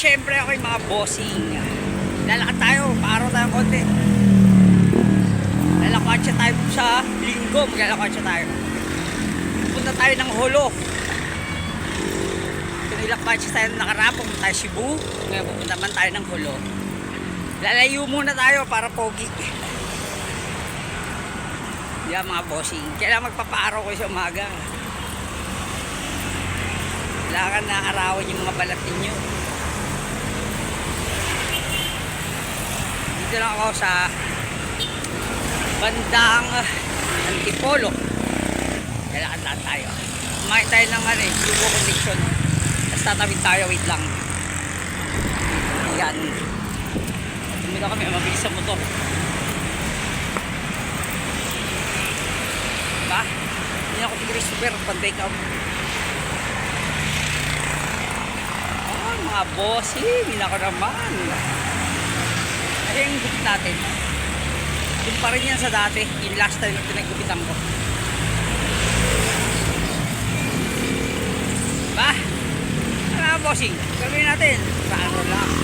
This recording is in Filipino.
syempre ako yung mga bossing. Lalakad tayo, paaraw tayo konti. Lalakad siya tayo sa linggo, maglalakad siya tayo. Punta tayo ng Holo. Nilakad siya tayo nakaraan, pumunta tayo Cebu. Ngayon pupunta man tayo ng Holo. Lalayo muna tayo para pogi. Yan mga bossing. Kailangan magpapaaraw ko sa umaga. Kailangan na arawan yung mga balat ninyo. Dito lang ako sa bandang Antipolo. Kailangan lahat tayo. Kumain tayo ng Yugo Conviction. Tapos tatawid tayo, wait lang. Yan. Tumila kami, mabilis sa motor. Diba? Hindi ako tigre super pag-take out. Oh, mga bossing, hindi ako naman. Ay, yung gupit natin. Yung pa rin yan sa dati. Yung last time na pinaggupitan ko. Diba? Mga bossing, gawin natin. Paano lang.